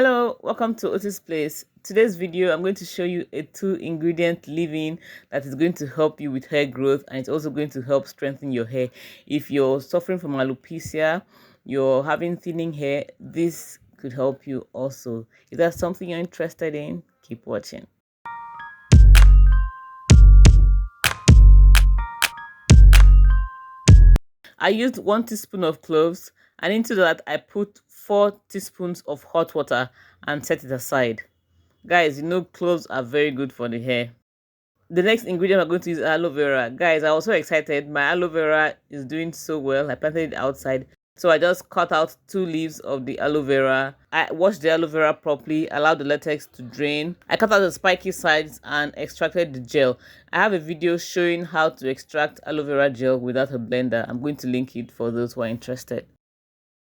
Hello, welcome to Otis Place. Today's video, I'm going to show you a 2-ingredient leave-in that is going to help you with hair growth, and it's also going to help strengthen your hair. If you're suffering from alopecia, you're having thinning hair, this could help you also. If that's something you're interested in, keep watching. I used 1 teaspoon of cloves, and into that I put 4 teaspoons of hot water and set it aside. Guys, you know cloves are very good for the hair. The next ingredient I'm going to use is aloe vera. Guys, I was so excited. My aloe vera is doing so well. I planted it outside. So I just cut out 2 leaves of the aloe vera. I washed the aloe vera properly, allowed the latex to drain. I cut out the spiky sides and extracted the gel. I have a video showing how to extract aloe vera gel without a blender. I'm going to link it for those who are interested.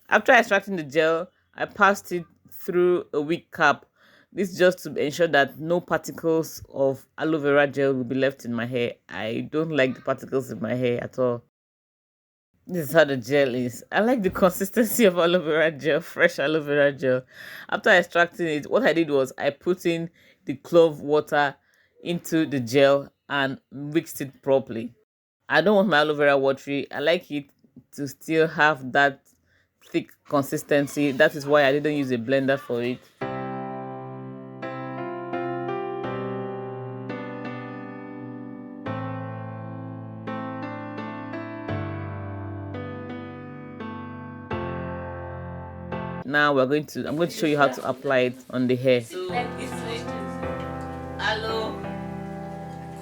After extracting the gel, I passed it through a weak cap. This just to ensure that no particles of aloe vera gel will be left in my hair. I don't like the particles in my hair at all. This is how the gel is. I like the consistency of aloe vera gel, fresh aloe vera gel. After extracting it, what I did was I put in the clove water into the gel and mixed it properly. I don't want my aloe vera watery. I like it to still have that thick consistency. That is why I didn't use a blender for it. Now I'm going to show you how to apply it on the hair. So this way, aloe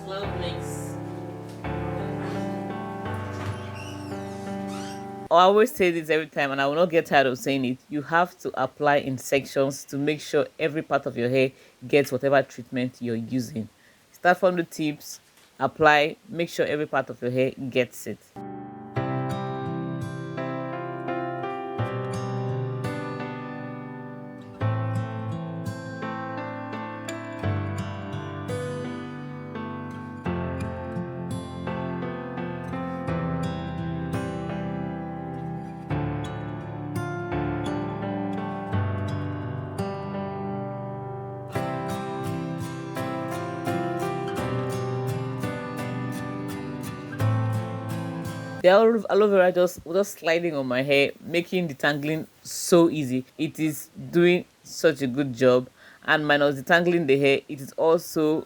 clove mix. I always say this every time, and I will not get tired of saying it. You have to apply in sections to make sure every part of your hair gets whatever treatment you're using. Start from the tips, apply, make sure every part of your hair gets it. The aloe vera just sliding on my hair, making detangling so easy. It is doing such a good job, and minus detangling the hair, it is also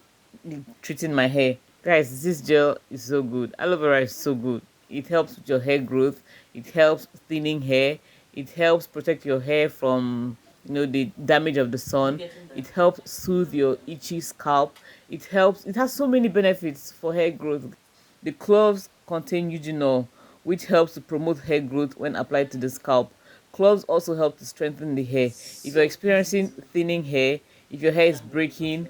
treating my hair. Guys, this gel is so good. Aloe vera is so good. It helps with your hair growth. It helps thinning hair. It helps protect your hair from the damage of the sun. It helps soothe your itchy scalp. It has so many benefits for hair growth. The cloves contain eugenol, which helps to promote hair growth when applied to the scalp. Cloves also help to strengthen the hair. If you're experiencing thinning hair, if your hair is breaking,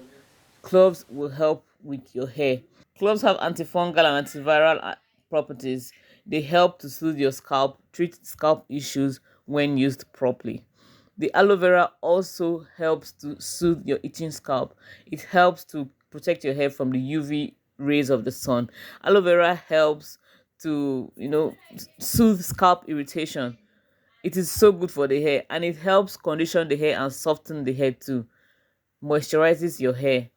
cloves will help with your hair. Cloves have antifungal and antiviral properties. They help to soothe your scalp, treat scalp issues when used properly. The aloe vera also helps to soothe your itching scalp. It helps to protect your hair from the UV rays of the sun. Aloe vera helps to soothe scalp irritation. It is so good for the hair, and it helps condition the hair and soften the hair too. Moisturizes your hair.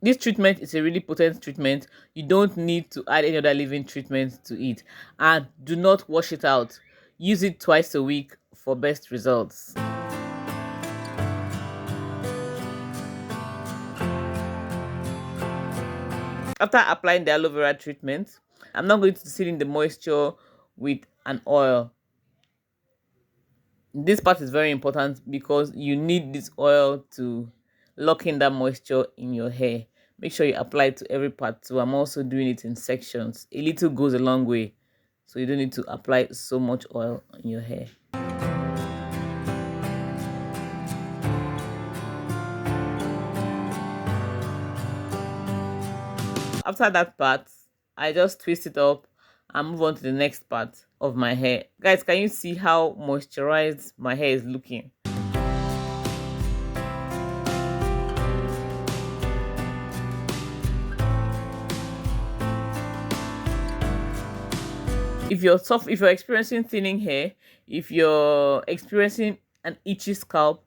This treatment is a really potent treatment. You don't need to add any other leave-in treatment to it, and do not wash it out. Use it twice a week for best results. After applying the aloe vera treatment, I'm now going to seal in the moisture with an oil. This part is very important because you need this oil to lock in that moisture in your hair. Make sure you apply it to every part too. I'm also doing it in sections. A little goes a long way, so you don't need to apply so much oil in your hair. After that part, I just twist it up and move on to the next part of my hair. Guys, can you see how moisturized my hair is looking? If you're experiencing thinning hair, if you're experiencing an itchy scalp,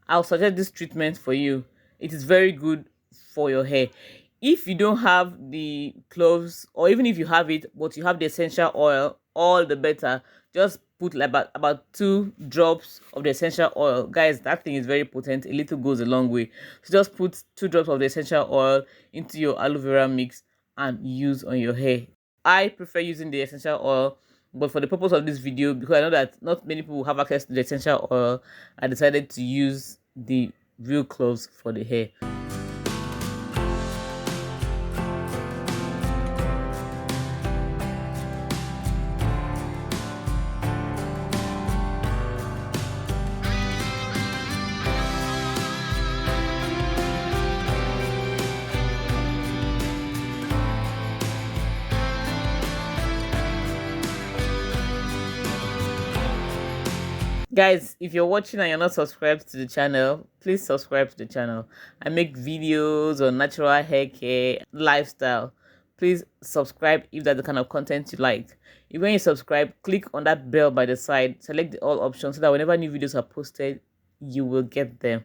I'll suggest this treatment for you. It is very good for your hair. If you don't have the cloves, or even if you have it but you have the essential oil, all the better. Just put like about 2 drops of the essential oil. Guys, that thing is very potent. A little goes a long way. So just put 2 drops of the essential oil into your aloe vera mix and use on your hair. I prefer using the essential oil, but for the purpose of this video, because I know that not many people have access to the essential oil, I decided to use the real cloves for the hair. Guys, if you're watching and you're not subscribed to the channel, please subscribe to the channel. I make videos on natural hair care, lifestyle. Please subscribe if that's the kind of content you like. If when you subscribe, click on that bell by the side, select the all options so that whenever new videos are posted, you will get them.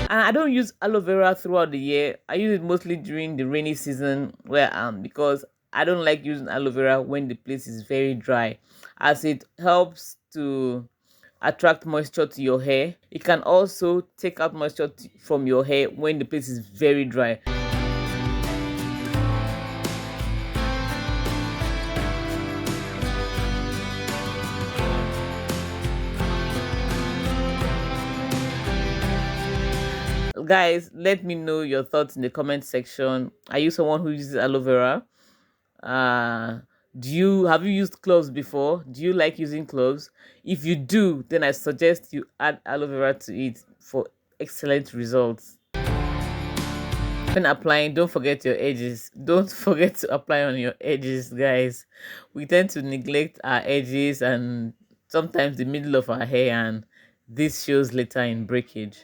And I don't use aloe vera throughout the year. I use it mostly during the rainy season where I am, because I don't like using aloe vera when the place is very dry, as it helps to attract moisture to your hair. It can also take out moisture from your hair when the place is very dry. Guys, let me know your thoughts in the comment section. Are you someone who uses aloe vera? Have you used cloves before? Do you like using cloves? If you do, then I suggest you add aloe vera to it for excellent results. When applying, don't forget your edges. Don't forget to apply on your edges, guys. We tend to neglect our edges and sometimes the middle of our hair, and this shows later in breakage.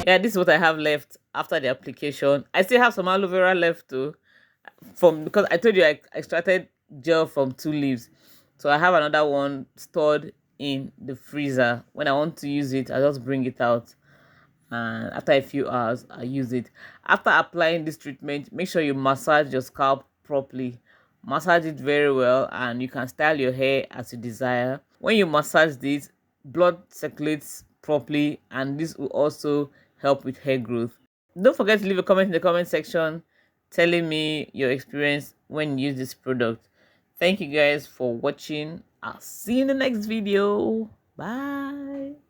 Yeah, this is what I have left after the application. I still have some aloe vera left too, because I told you I extracted gel from 2 leaves, so I have another one stored in the freezer. When I want to use it, I just bring it out, and after a few hours I use it. After applying this treatment, make sure you massage your scalp properly. Massage it very well, and you can style your hair as you desire. When you massage this, blood circulates properly, and this will also help with hair growth. Don't forget to leave a comment in the comment section telling me your experience when you use this product. Thank you guys for watching. I'll see you in the next video. Bye.